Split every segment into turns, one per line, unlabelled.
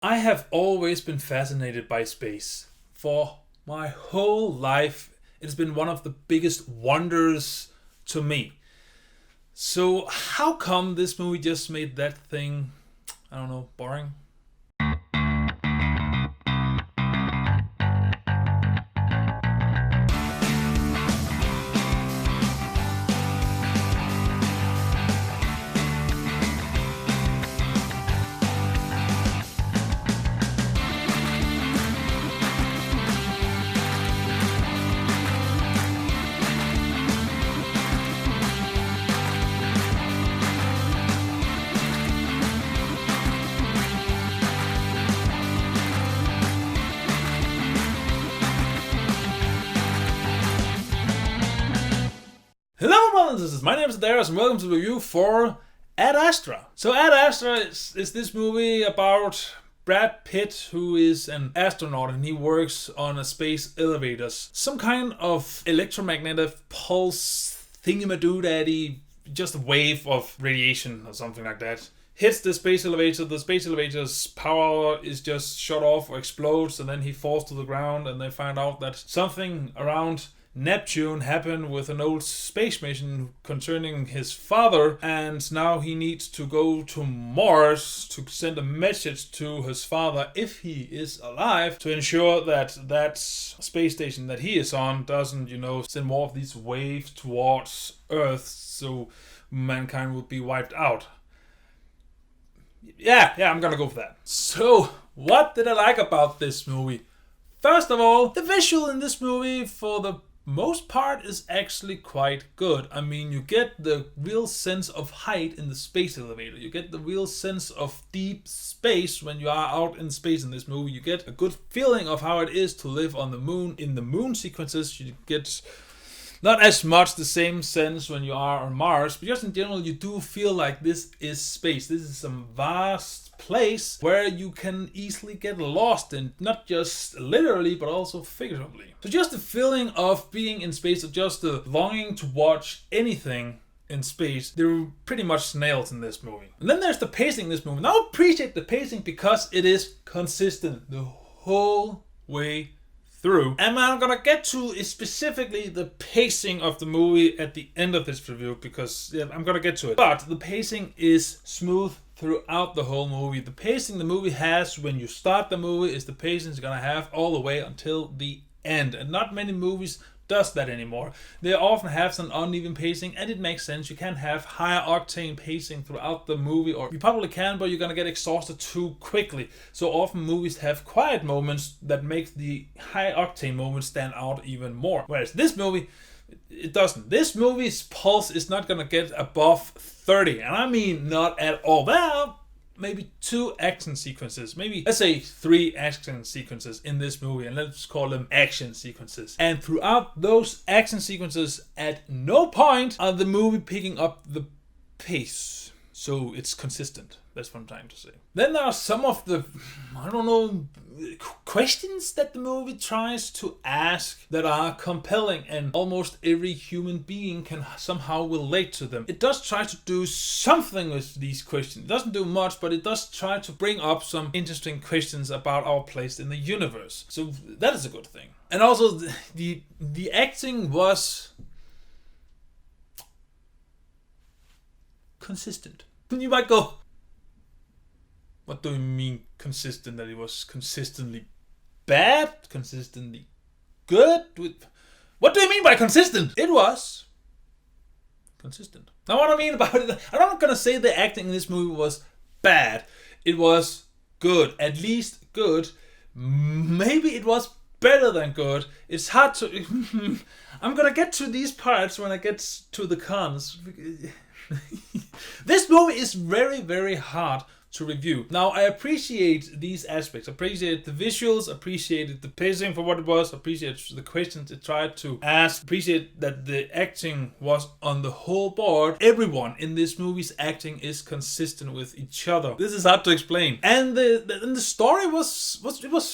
I have always been fascinated by space. For my whole life, it's been one of the biggest wonders to me. So, how come this movie just made that thing, I don't know, boring? Hello, brothers! My name is Daidarius, and welcome to the review for Astra. So, Astra is this movie about Brad Pitt, who is an astronaut and he works on a space elevator. Some kind of electromagnetic pulse thingamadoo-daddy, just a wave of radiation or something like that, hits the space elevator. The space elevator's power is just shut off or explodes, and then he falls to the ground, and they find out that something around Neptune happened with an old space mission concerning his father, and now he needs to go to Mars to send a message to his father, if he is alive, to ensure that that space station that he is on doesn't, send more of these waves towards Earth, so mankind will be wiped out. Yeah, I'm gonna go for that. So, what did I like about this movie? First of all, the visual in this movie, for the most part, is actually quite good. I mean, you get the real sense of height in the space elevator. You get the real sense of deep space when you are out in space in this movie. You get a good feeling of how it is to live on the moon. In the moon sequences, you get not as much the same sense when you are on Mars, but just in general, you do feel like this is space. This is some vast place where you can easily get lost in, not just literally, but also figuratively. So just the feeling of being in space, or just the longing to watch anything in space, they're pretty much nailed in this movie. And then there's the pacing in this movie. Now I appreciate the pacing because it is consistent the whole way through. And I'm gonna get to is specifically the pacing of the movie at the end of this review, because I'm gonna get to it. But the pacing is smooth throughout the whole movie. The pacing the movie has when you start the movie is the pacing it's gonna have all the way until the end. And not many movies does that anymore. They often have some uneven pacing, and it makes sense. You can have higher octane pacing throughout the movie, or you probably can, but you're gonna get exhausted too quickly. So often movies have quiet moments that make the high octane moments stand out even more. Whereas this movie, it doesn't. This movie's pulse is not gonna get above 30, and I mean not at all. Well, maybe 2 action sequences, maybe let's say 3 action sequences in this movie, and let's call them action sequences. And throughout those action sequences, at no point are the movie picking up the pace, so it's consistent. That's what I'm trying to say. Then there are some of the, questions that the movie tries to ask that are compelling, and almost every human being can somehow relate to them. It does try to do something with these questions. It doesn't do much, but it does try to bring up some interesting questions about our place in the universe. So that is a good thing. And also the acting was consistent. You might go, what do you mean consistent? That it was consistently bad? Consistently good? What do you mean by consistent? It was consistent. Now what I mean about it, I'm not gonna say the acting in this movie was bad. It was good. At least good. Maybe it was better than good. It's hard to... I'm gonna get to these parts when I get to the cons. This movie is very, very hard to review. Now, I appreciate these aspects. Appreciate the visuals, appreciated the pacing for what it was, appreciate the questions it tried to ask, appreciate that the acting was on the whole board. Everyone in this movie's acting is consistent with each other. This is hard to explain. And the story was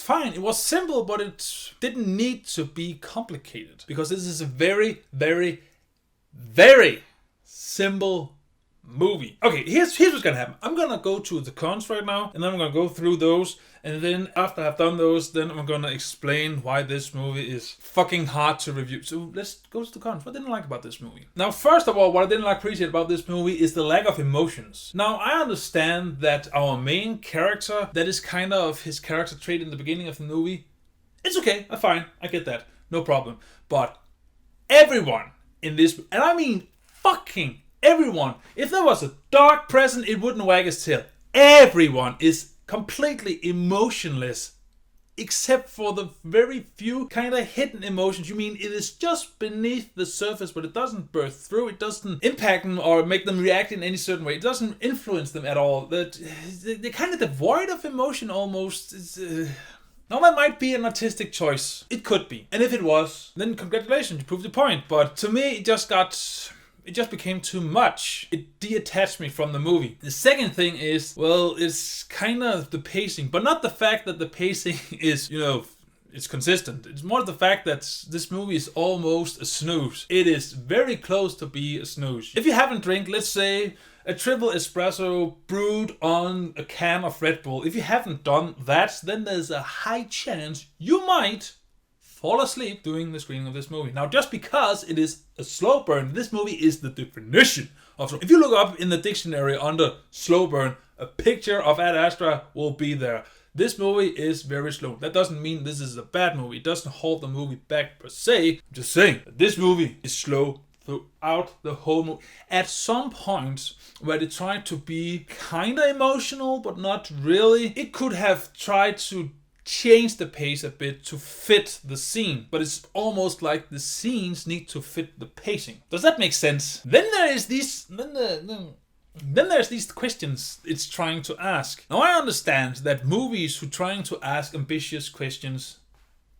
fine. It was simple, but it didn't need to be complicated, because this is a very, very, very simple movie. Okay, here's what's gonna happen. I'm gonna go to the cons right now, and then I'm gonna go through those, and then after I've done those, then I'm gonna explain why this movie is fucking hard to review. So let's go to the cons. What I didn't like about this movie? Now, first of all, what I didn't appreciate about this movie is the lack of emotions. Now, I understand that our main character, that is kind of his character trait in the beginning of the movie. It's okay, I'm fine, I get that, no problem. But everyone in this, and I mean fucking everyone, if there was a dog present, it wouldn't wag its tail. Everyone is completely emotionless, except for the very few kind of hidden emotions. You mean it is just beneath the surface, but it doesn't burst through, it doesn't impact them or make them react in any certain way. It doesn't influence them at all. They're kind of devoid of emotion almost. Now that might be an artistic choice. It could be. And if it was, then congratulations, you proved the point. But to me, it just became too much. It detached me from the movie. The second thing is, well, it's kind of the pacing, but not the fact that the pacing is, it's consistent. It's more the fact that this movie is almost a snooze. It is very close to be a snooze. If you haven't drank, let's say, a triple espresso brewed on a can of Red Bull, if you haven't done that, then there's a high chance you might fall asleep during the screening of this movie. Now, just because it is a slow burn, this movie is the definition of slow. If you look up in the dictionary under slow burn, a picture of Ad Astra will be there. This movie is very slow. That doesn't mean this is a bad movie. It doesn't hold the movie back per se. I'm just saying that this movie is slow throughout the whole movie. At some point where they tried to be kind of emotional, but not really, it could have tried to change the pace a bit to fit the scene, but it's almost like the scenes need to fit the pacing. Does that make sense? Then there's these questions it's trying to ask. Now, I understand that movies who are trying to ask ambitious questions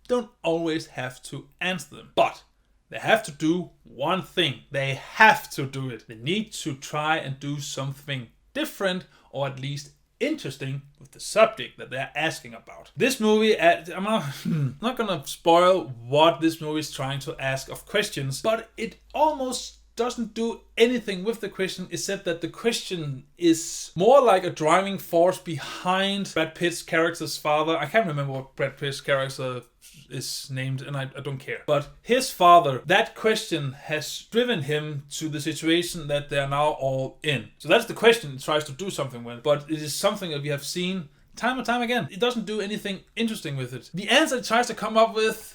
don't always have to answer them, but they have to do one thing. They have to do it. They need to try and do something different, or at least interesting, with the subject that they're asking about. This movie, I'm not gonna spoil what this movie is trying to ask of questions, but it almost doesn't do anything with the question, except that the question is more like a driving force behind Brad Pitt's character's father. I can't remember what Brad Pitt's character is named, and I don't care. But his father, that question has driven him to the situation that they're now all in. So that's the question it tries to do something with, but it is something that we have seen time and time again. It doesn't do anything interesting with it. The answer it tries to come up with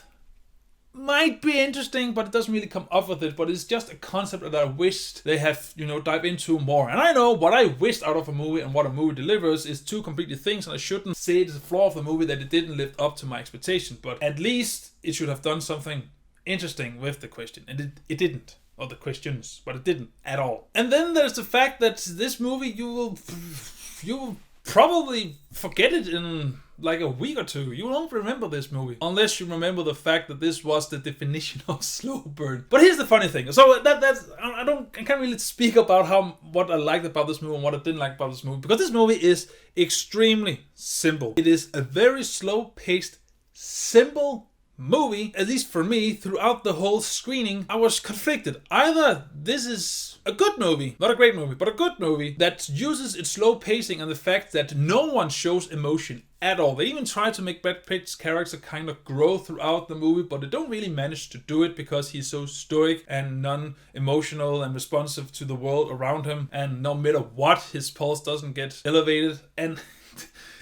might be interesting, but it doesn't really come up with it. But it's just a concept that I wished they have, dive into more. And I know what I wished out of a movie and what a movie delivers is two completely things, and I shouldn't say it's a flaw of the movie that it didn't live up to my expectation. But at least it should have done something interesting with the question, and it didn't. Or the questions, but it didn't at all. And then there's the fact that this movie, you will probably forget it in like a week or two. You won't remember this movie unless you remember the fact that this was the definition of slow burn. But here's the funny thing. So I can't really speak about what I liked about this movie and what I didn't like about this movie, because this movie is extremely simple. It is a very slow-paced, simple movie. At least for me, throughout the whole screening, I was conflicted. Either this is a good movie, not a great movie, but a good movie that uses its slow pacing and the fact that no one shows emotion at all. They even try to make Brad Pitt's character kind of grow throughout the movie, but they don't really manage to do it because he's so stoic and non-emotional and responsive to the world around him, and no matter what, his pulse doesn't get elevated.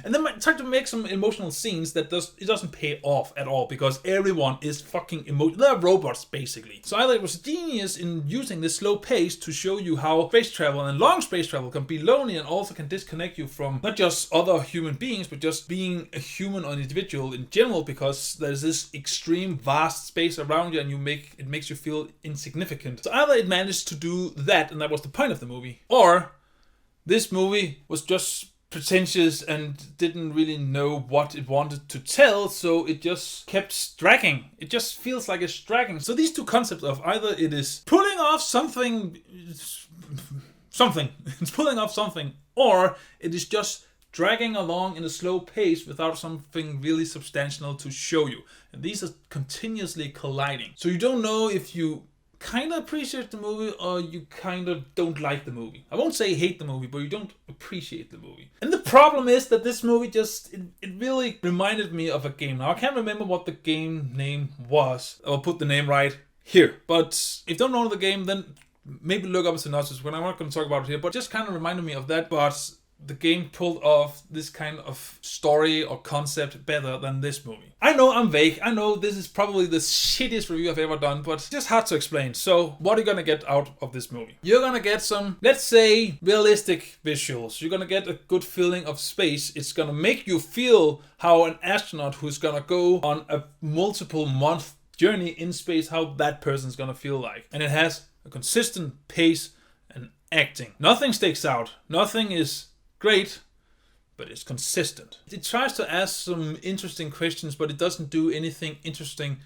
And then try to make some emotional scenes that it doesn't pay off at all, because everyone is fucking emotional. They're robots, basically. So I thought it was genius in using this slow pace to show you how space travel and long space travel can be lonely and also can disconnect you from not just other human beings, but just being a human or an individual in general, because there's this extreme vast space around you and it makes you feel insignificant. So either it managed to do that, and that was the point of the movie, or this movie was just pretentious and didn't really know what it wanted to tell, so it just kept dragging. It just feels like it's dragging. So these two concepts of either it is pulling off something, it's pulling off something, or it is just dragging along in a slow pace without something really substantial to show you. And these are continuously colliding. So you don't know if you kind of appreciate the movie or you kind of don't like the movie. I won't say hate the movie, but you don't appreciate the movie. And the problem is that this movie just, it really reminded me of a game. Now, I can't remember what the game name was. I'll put the name right here. But if you don't know the game, then maybe look up a synopsis. When I'm not going to talk about it here, but just kind of reminded me of that. But the game pulled off this kind of story or concept better than this movie. I know I'm vague. I know this is probably the shittiest review I've ever done, but it's just hard to explain. So what are you gonna get out of this movie? You're gonna get some, let's say, realistic visuals. You're gonna get a good feeling of space. It's gonna make you feel how an astronaut who's gonna go on a multiple month journey in space, how that person's gonna feel like. And it has a consistent pace and acting. Nothing sticks out. Nothing is great, but it's consistent. It tries to ask some interesting questions, but it doesn't do anything interesting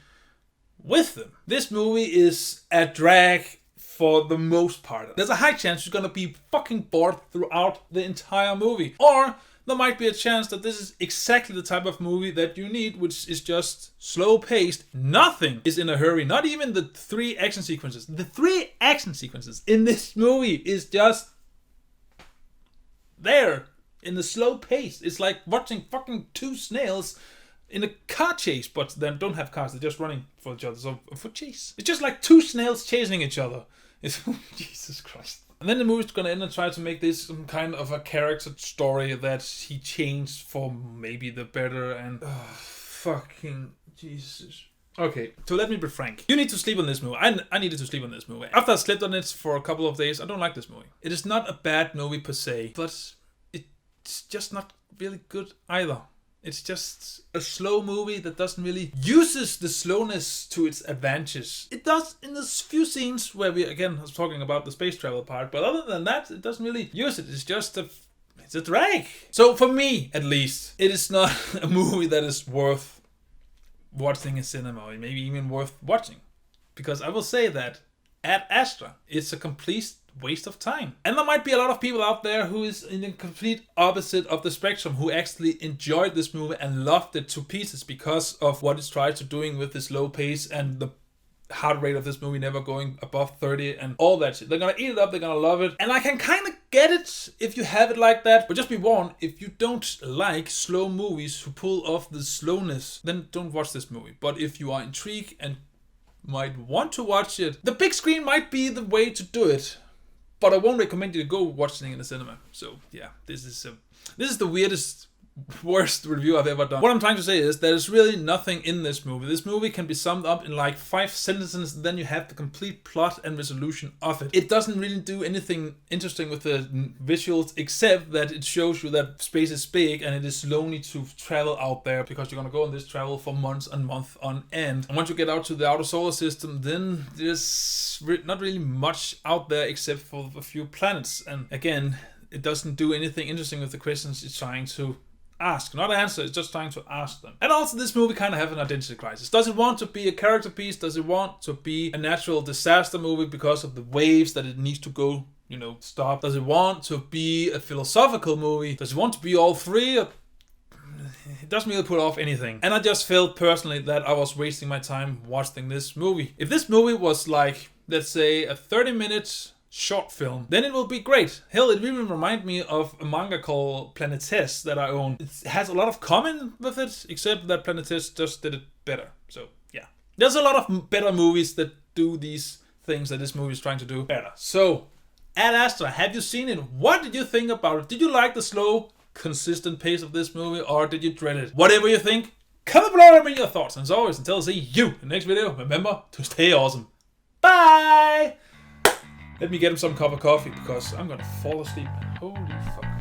with them. This movie is a drag for the most part. There's a high chance you're gonna be fucking bored throughout the entire movie. Or there might be a chance that this is exactly the type of movie that you need, which is just slow paced. Nothing is in a hurry. Not even the 3 action sequences. The 3 action sequences in this movie is just there in the slow pace. It's like watching fucking 2 snails in a car chase, but then don't have cars, they're just running for each other. So a foot chase. It's just like 2 snails chasing each other. It's Jesus Christ. And then the movie's gonna end and try to make this some kind of a character story that he changed for maybe the better, and fucking Jesus. Okay, so let me be frank. You need to sleep on this movie. I needed to sleep on this movie. After I slept on it for a couple of days, I don't like this movie. It is not a bad movie per se, but it's just not really good either. It's just a slow movie that doesn't really uses the slowness to its advantage. It does in those few scenes where we, again, I was talking about the space travel part, but other than that, it doesn't really use it. It's just it's a drag. So for me, at least, it is not a movie that is worth watching in cinema, or maybe even worth watching. Because I will say that at Astra, it's a complete waste of time. And there might be a lot of people out there who is in the complete opposite of the spectrum, who actually enjoyed this movie and loved it to pieces because of what it's tried to doing with this low pace and the heart rate of this movie never going above 30 and all that shit. They're gonna eat it up, they're gonna love it. And I can kind of get it if you have it like that. But just be warned, if you don't like slow movies who pull off the slowness, then don't watch this movie. But if you are intrigued and might want to watch it, the big screen might be the way to do it. But I won't recommend you to go watching it in the cinema. So yeah, this is the weirdest, worst review I've ever done. What I'm trying to say is there's really nothing in this movie. This movie can be summed up in like 5 sentences, then you have the complete plot and resolution of it. It doesn't really do anything interesting with the visuals, except that it shows you that space is big and it is lonely to travel out there, because you're gonna go on this travel for months and months on end. And once you get out to the outer solar system, then there's not really much out there except for a few planets. And again, it doesn't do anything interesting with the questions it's trying to ask, not answer, it's just trying to ask them. And also this movie kind of have an identity crisis. Does it want to be a character piece? Does it want to be a natural disaster movie because of the waves that it needs to go, stop? Does it want to be a philosophical movie? Does it want to be all 3? It doesn't really put off anything. And I just felt personally that I was wasting my time watching this movie. If this movie was like, let's say, a 30-minute short film, then it will be great. Hell, it even reminds me of a manga called Planetes that I own. It has a lot of common with it, except that Planetes just did it better. So yeah, there's a lot of better movies that do these things that this movie is trying to do better. So Ad Astra, have you seen it? What did you think about it? Did you like the slow, consistent pace of this movie, or did you dread it? Whatever you think, comment below with your thoughts. And as always, until I see you in the next video, remember to stay awesome. Bye! Let me get him some cup of coffee because I'm gonna fall asleep. Holy fuck.